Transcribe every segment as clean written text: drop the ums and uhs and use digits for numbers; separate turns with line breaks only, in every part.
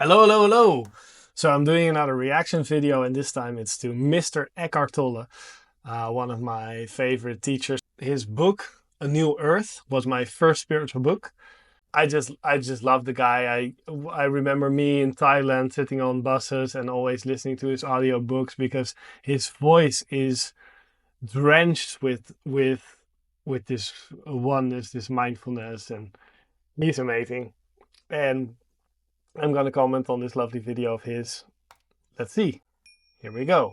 Hello, hello, hello. So I'm doing another reaction video, and this time it's to Mr. Eckhart Tolle, one of my favorite teachers. His book, A New Earth, was my first spiritual book. I just love the guy. I remember me in Thailand sitting on buses and always listening to his audiobooks because his voice is drenched with this oneness, this mindfulness, and he's amazing. And I'm gonna comment on this lovely video of his. Let's see. Here we go.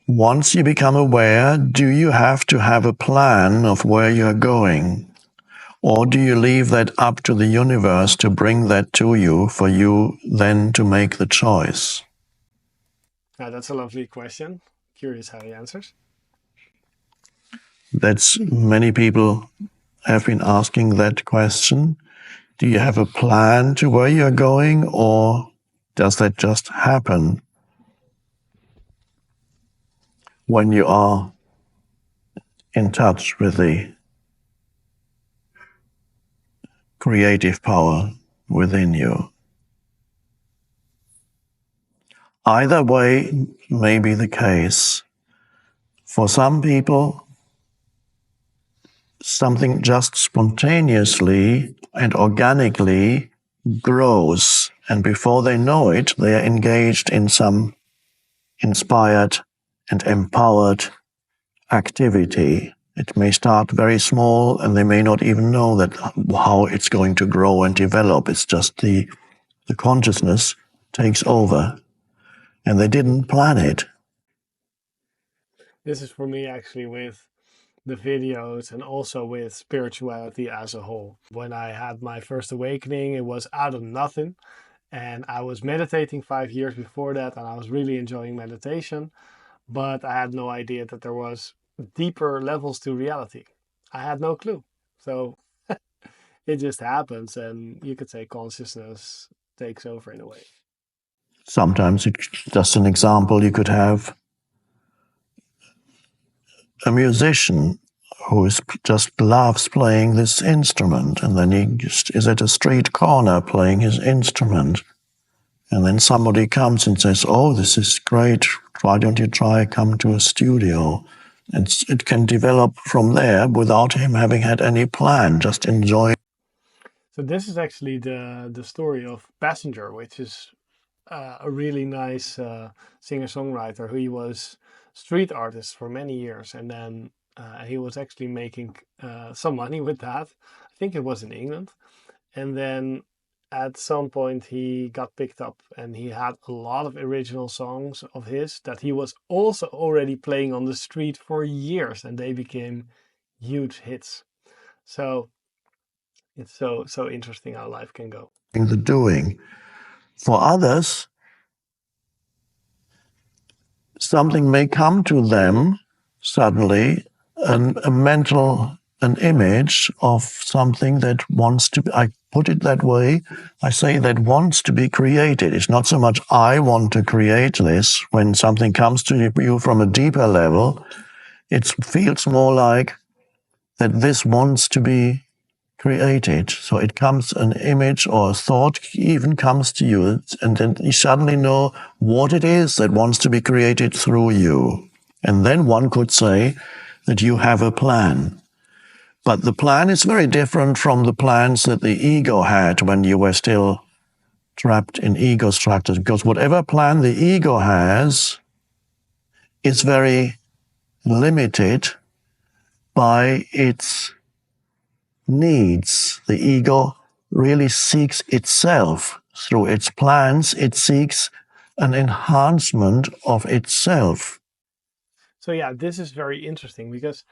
Once you become aware, do you have to have a plan of where you're going? Or do you leave that up to the universe to bring that to you for you then to make the choice?
That's a lovely question. Curious how he answers.
That's many people have been asking that question. Do you have a plan to where you're going, or does that just happen when you are in touch with the creative power within you? Either way may be the case. For some people, something just spontaneously and organically grows, and before they know it, they are engaged in some inspired and empowered activity. It may start very small, and they may not even know that how it's going to grow and develop. It's just the consciousness takes over, and they didn't plan it.
This is for me actually with the videos and also with spirituality as a whole. When I had my first awakening, it was out of nothing. And I was meditating 5 years before that, and I was really enjoying meditation. But I had no idea that there was deeper levels to reality. I had no clue. So it just happens, and you could say consciousness takes over in a way.
Sometimes it's just an example. You could have a musician who just loves playing this instrument, and then he just is at a street corner playing his instrument, and then somebody comes and says, "Oh, this is great, why don't you come to a studio?" And it can develop from there without him having had any plan, just enjoying.
So this is actually the story of Passenger, which is a really nice singer-songwriter who he was street artist for many years, and then he was actually making some money with that. I think it was in England, and then at some point he got picked up, and he had a lot of original songs of his that he was also already playing on the street for years, and they became huge hits. So it's so interesting how life can go.
The doing. For others, something may come to them suddenly, an image of something that wants to be, I put it that way, I say that wants to be created. It's not so much I want to create this. When something comes to you from a deeper level, it feels more like that this wants to be created. So it comes, an image or a thought even comes to you, and then you suddenly know what it is that wants to be created through you. And then one could say that you have a plan. But the plan is very different from the plans that the ego had when you were still trapped in ego structures, because whatever plan the ego has is very limited by its needs. The ego really seeks itself. Through its plans, it seeks an enhancement of itself.
So yeah, this is very interesting because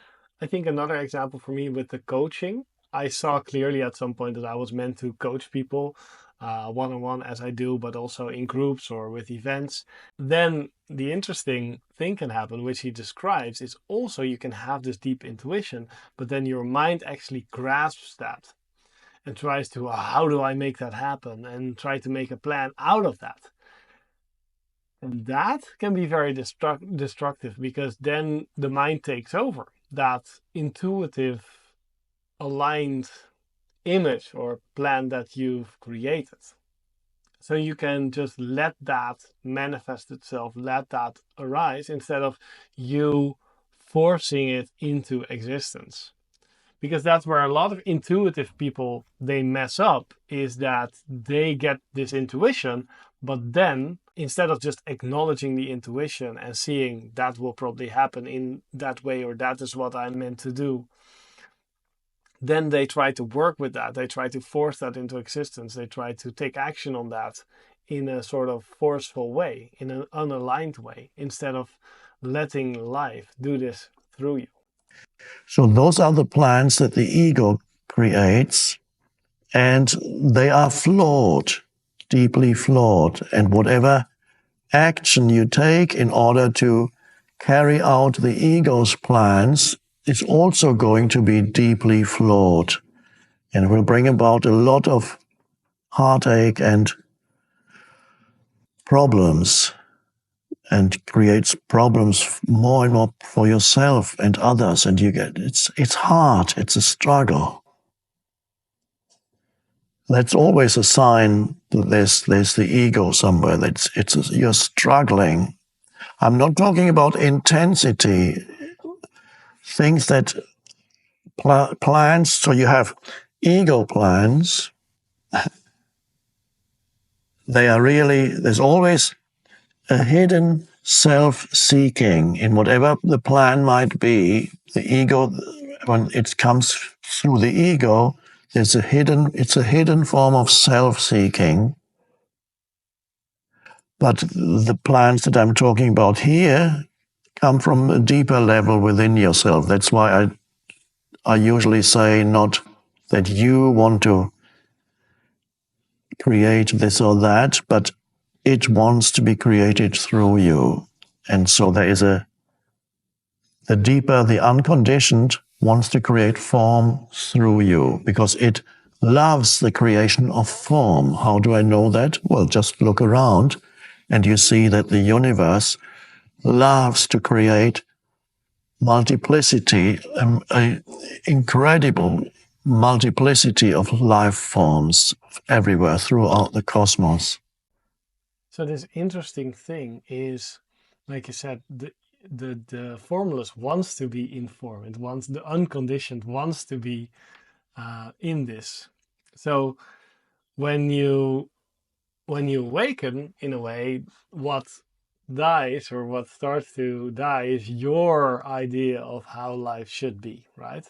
I think another example for me with the coaching, I saw clearly at some point that I was meant to coach people one-on-one as I do, but also in groups or with events. Then the interesting thing can happen, which he describes, is also you can have this deep intuition, but then your mind actually grasps that and tries to, how do I make that happen? And try to make a plan out of that. And that can be very destructive because then the mind takes over. That intuitive, aligned image or plan that you've created. So you can just let that manifest itself, let that arise, instead of you forcing it into existence. Because that's where a lot of intuitive people, they mess up, is that they get this intuition, but then instead of just acknowledging the intuition and seeing that will probably happen in that way, or that is what I'm meant to do, then they try to work with that. They try to force that into existence. They try to take action on that in a sort of forceful way, in an unaligned way, instead of letting life do this through you.
So those are the plans that the ego creates, and they are flawed, deeply flawed. And whatever action you take in order to carry out the ego's plans is also going to be deeply flawed and will bring about a lot of heartache and problems, and creates problems more and more for yourself and others. And you get it's hard. It's a struggle. That's always a sign that there's the ego somewhere. You're struggling. I'm not talking about intensity. Things that plans. So you have ego plans. They are really. There's always a hidden self-seeking in whatever the plan might be. The ego, when it comes through the ego, it's a hidden form of self-seeking. But the plans that I'm talking about here come from a deeper level within yourself. That's why I usually say not that you want to create this or that, but it wants to be created through you. And so there is the deeper, the unconditioned wants to create form through you, because it loves the creation of form. How do I know that? Well, just look around and you see that the universe loves to create multiplicity, an incredible multiplicity of life forms everywhere throughout the cosmos.
So this interesting thing is, like you said, the formless wants to be informed. It wants, the unconditioned wants to be in this. So when you awaken, in a way, what dies or what starts to die is your idea of how life should be, right?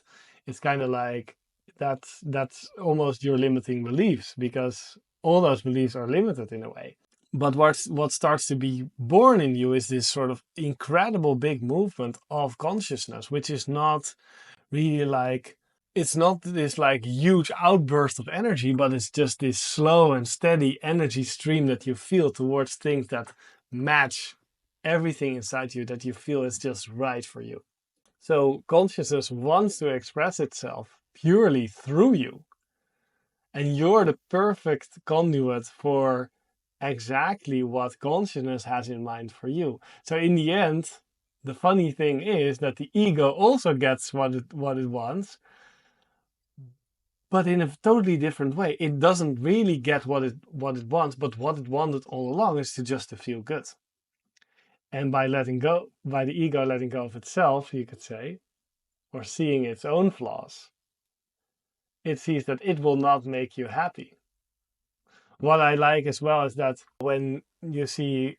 It's kind of like that's almost your limiting beliefs, because all those beliefs are limited in a way. But what starts to be born in you is this sort of incredible big movement of consciousness, which is not really like, it's not this like huge outburst of energy, but it's just this slow and steady energy stream that you feel towards things that match everything inside you, that you feel is just right for you. So consciousness wants to express itself purely through you. And you're the perfect conduit for exactly what consciousness has in mind for you. So in the end, the funny thing is that the ego also gets what it wants, but in a totally different way. It doesn't really get what it wants, but what it wanted all along is to feel good. And by the ego letting go of itself, you could say, or seeing its own flaws, it sees that it will not make you happy. What I like as well is that when you see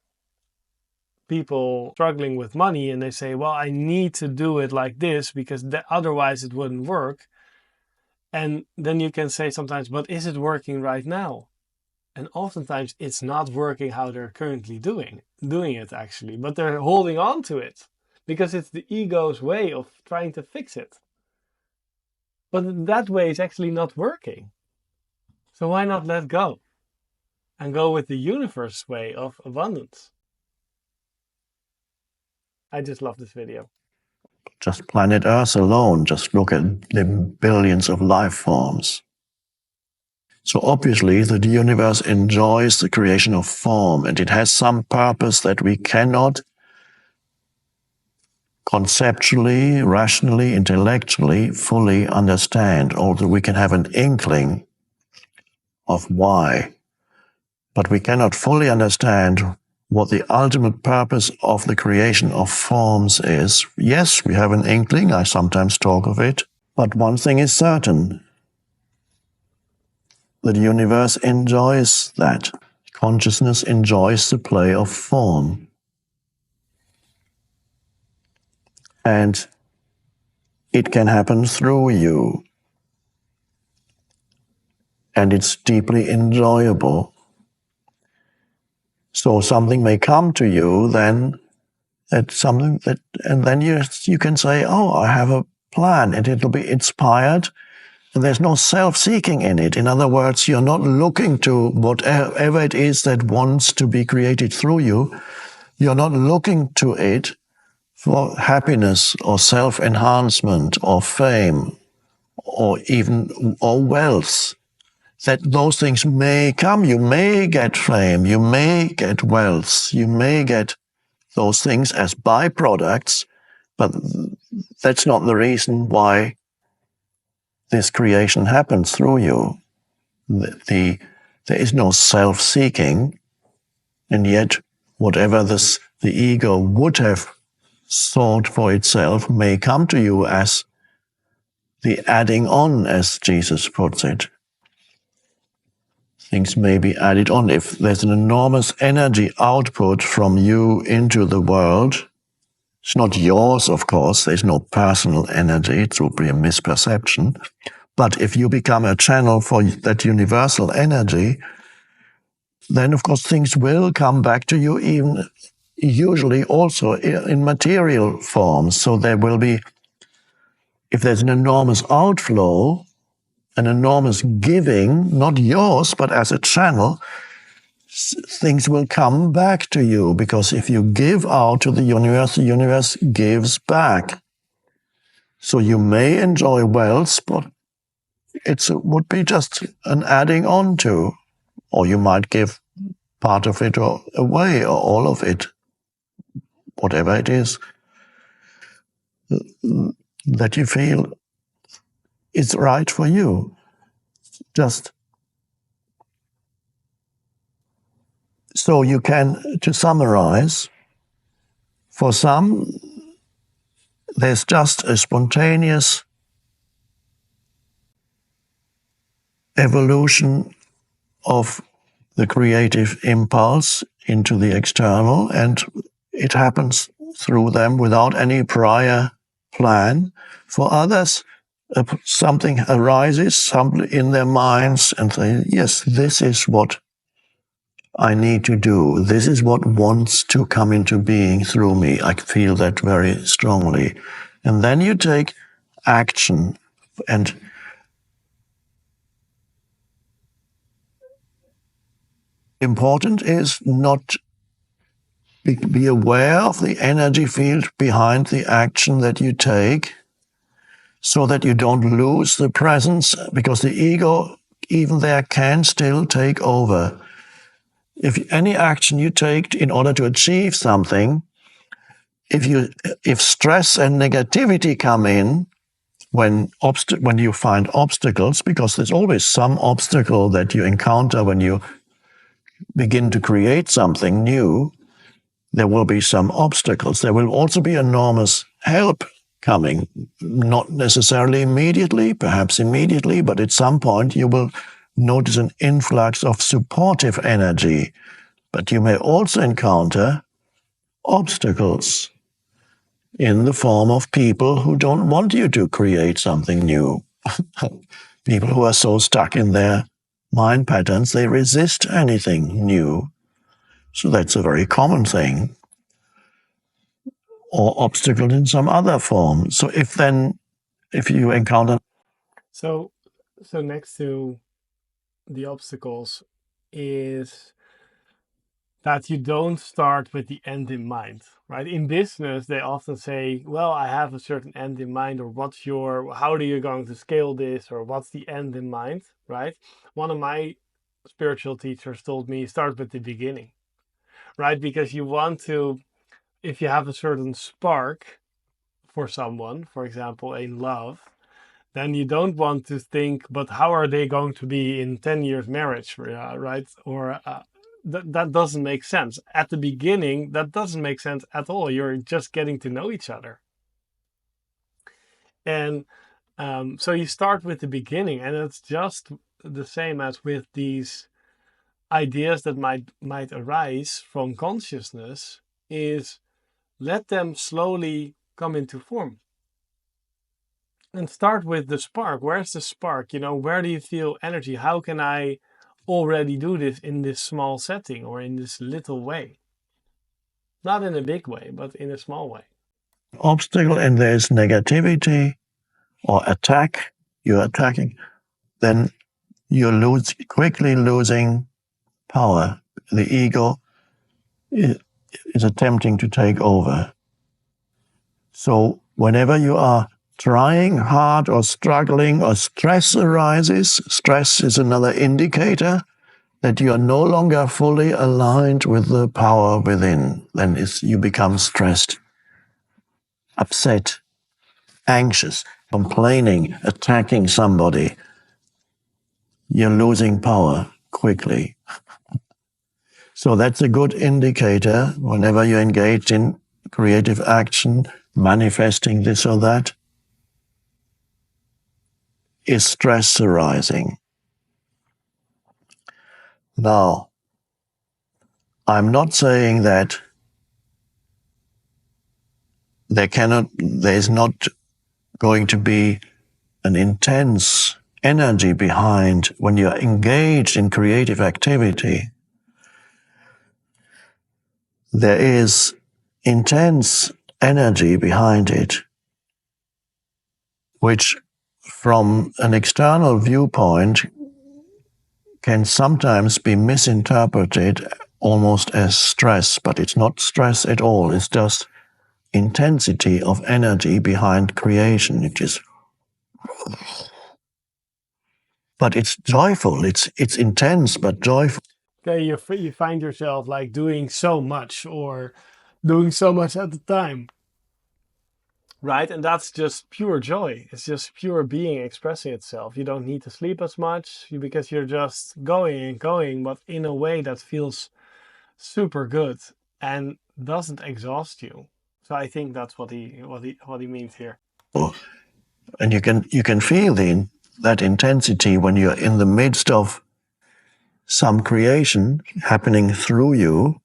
people struggling with money and they say, well, I need to do it like this because otherwise it wouldn't work. And then you can say sometimes, but is it working right now? And oftentimes it's not working how they're currently doing it actually, but they're holding on to it because it's the ego's way of trying to fix it. But that way is actually not working. So why not let go and go with the universe way of abundance? I just love this video.
Just planet Earth alone, just look at the billions of life forms. So obviously the universe enjoys the creation of form, and it has some purpose that we cannot conceptually, rationally, intellectually fully understand, although we can have an inkling of why, but we cannot fully understand what the ultimate purpose of the creation of forms is. Yes, we have an inkling, I sometimes talk of it, but one thing is certain: the universe enjoys that. Consciousness enjoys the play of form. And it can happen through you. And it's deeply enjoyable. So something may come to you, then that's something that, and then you can say, oh, I have a plan, and it'll be inspired. And there's no self-seeking in it. In other words, you're not looking to whatever it is that wants to be created through you. You're not looking to it for happiness or self-enhancement or fame or even or wealth. That those things may come. You may get fame, you may get wealth, you may get those things as byproducts, but that's not the reason why this creation happens through you. There is no self-seeking, and yet whatever the ego would have sought for itself may come to you as the adding on, as Jesus puts it. Things may be added on. If there's an enormous energy output from you into the world, it's not yours, of course, there's no personal energy, it would be a misperception. But if you become a channel for that universal energy, then of course things will come back to you, even usually also in material forms. So there will be, if there's an enormous outflow, an enormous giving, not yours, but as a channel, things will come back to you, because if you give out to the universe gives back. So you may enjoy wealth, but it would be just an adding on to, or you might give part of it or away, or all of it, whatever it is that you feel is right for you. Just so you can, to summarize, for some, there's just a spontaneous evolution of the creative impulse into the external, and it happens through them without any prior plan. For others, something arises in their minds and say, yes, this is what I need to do. This is what wants to come into being through me. I feel that very strongly. And then you take action. And important is not be aware of the energy field behind the action that you take, so that you don't lose the presence, because the ego, even there, can still take over. If any action you take in order to achieve something, if stress and negativity come in, when you find obstacles, because there's always some obstacle that you encounter when you begin to create something new, there will be some obstacles. There will also be enormous help coming, not necessarily immediately, perhaps immediately, but at some point you will notice an influx of supportive energy. But you may also encounter obstacles in the form of people who don't want you to create something new. People who are so stuck in their mind patterns, they resist anything new. So that's a very common thing. Or obstacle in some other form. So if you encounter...
So, next to the obstacles is that you don't start with the end in mind, right? In business, they often say, well, I have a certain end in mind, or how are you going to scale this, or what's the end in mind, right? One of my spiritual teachers told me, start with the beginning, right? Because you want to, if you have a certain spark, for someone, for example, in love, then you don't want to think, but how are they going to be in 10 years marriage, right? Or that doesn't make sense. At the beginning, that doesn't make sense at all. You're just getting to know each other. And so you start with the beginning, and it's just the same as with these ideas that might arise from consciousness, is let them slowly come into form. And start with the spark. Where's the spark? Where do you feel energy? How can I already do this in this small setting or in this little way? Not in a big way, but in a small way.
Obstacle, and there's negativity or attack, you're attacking, then you're quickly losing power. The ego is attempting to take over. So whenever you are trying hard or struggling or stress arises, stress is another indicator that you are no longer fully aligned with the power within. Then you become stressed, upset, anxious, complaining, attacking somebody. You're losing power quickly. So that's a good indicator whenever you're engaged in creative action, manifesting this or that. Is stress arising? Now, I'm not saying that there's not going to be an intense energy behind when you're engaged in creative activity. There is intense energy behind it, which from an external viewpoint can sometimes be misinterpreted almost as stress, but it's not stress at all. It's just intensity of energy behind creation. But it's joyful. It's intense, but joyful.
Okay, you find yourself like doing so much or doing so much at the time. Right? And that's just pure joy. It's just pure being expressing itself. You don't need to sleep as much because you're just going and going, but in a way that feels super good and doesn't exhaust you. So I think that's what he means here.
And you can feel that intensity when you're in the midst of some creation happening through you.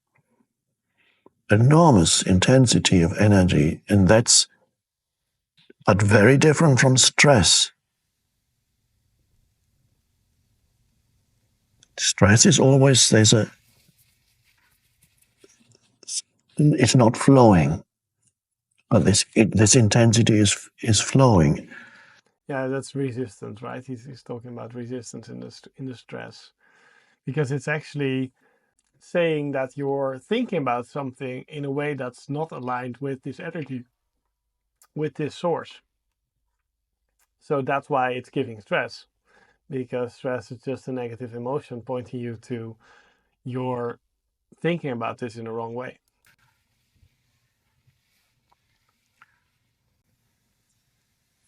Enormous intensity of energy, and that's but very different from stress. Stress is always it's not flowing, but this intensity is flowing.
Yeah, that's resistance, right? He's talking about resistance in the stress, because it's actually saying that you're thinking about something in a way that's not aligned with this energy, with this source. So that's why it's giving stress, because stress is just a negative emotion pointing you to your thinking about this in the wrong way.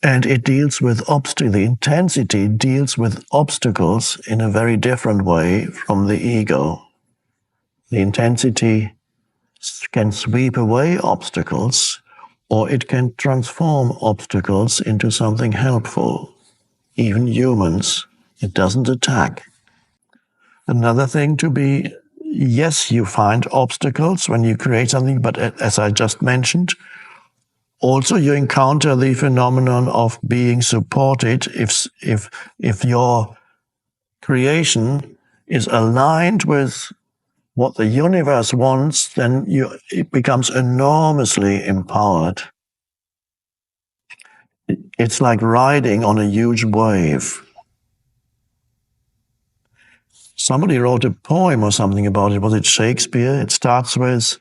And it deals with the intensity deals with obstacles in a very different way from the ego. The intensity can sweep away obstacles, or it can transform obstacles into something helpful. Even humans, it doesn't attack. Another thing to be, yes, you find obstacles when you create something, but as I just mentioned, also you encounter the phenomenon of being supported if your creation is aligned with what the universe wants, then it becomes enormously empowered. It's like riding on a huge wave. Somebody wrote a poem or something about it. Was it Shakespeare? It starts with,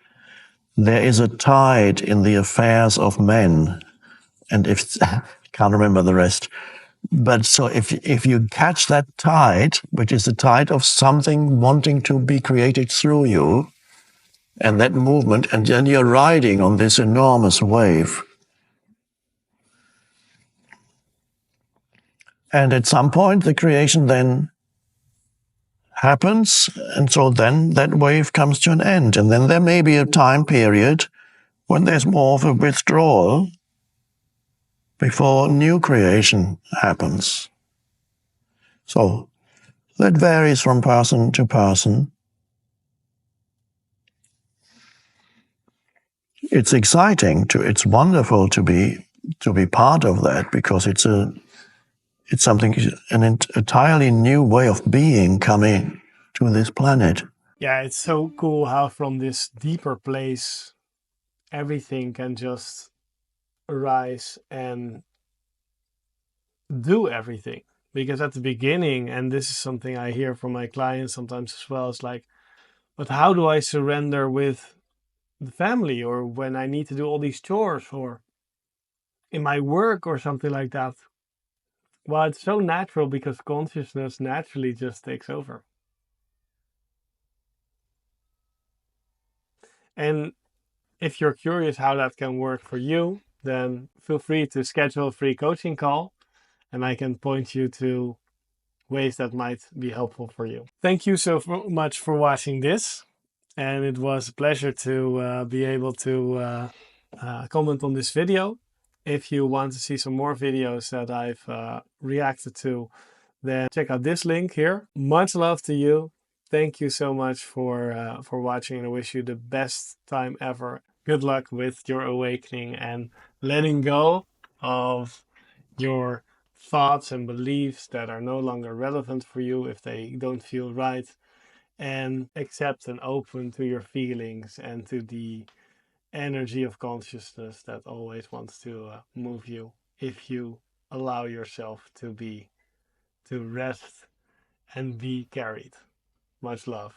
"There is a tide in the affairs of men." And I can't remember the rest. But so if you catch that tide, which is the tide of something wanting to be created through you, and that movement, and then you're riding on this enormous wave, And at some point, the creation then happens, and so then that wave comes to an end. And then there may be a time period when there's more of a withdrawal before new creation happens. So that varies from person to person. It's exciting it's wonderful to be part of that, because it's something, an entirely new way of being coming to this planet.
Yeah, it's so cool how from this deeper place, everything can just arise and do everything. Because at the beginning, and this is something I hear from my clients sometimes as well, it's like, but how do I surrender with the family, or when I need to do all these chores, or in my work or something like that? Well, it's so natural because consciousness naturally just takes over. And if you're curious how that can work for you, then feel free to schedule a free coaching call and I can point you to ways that might be helpful for you. Thank you so much for watching this. And it was a pleasure to be able to comment on this video. If you want to see some more videos that I've reacted to, then check out this link here. Much love to you. Thank you so much for watching, and I wish you the best time ever. Good luck with your awakening and letting go of your thoughts and beliefs that are no longer relevant for you if they don't feel right, and accept and open to your feelings and to the energy of consciousness that always wants to move you if you allow yourself to rest and be carried. Much love.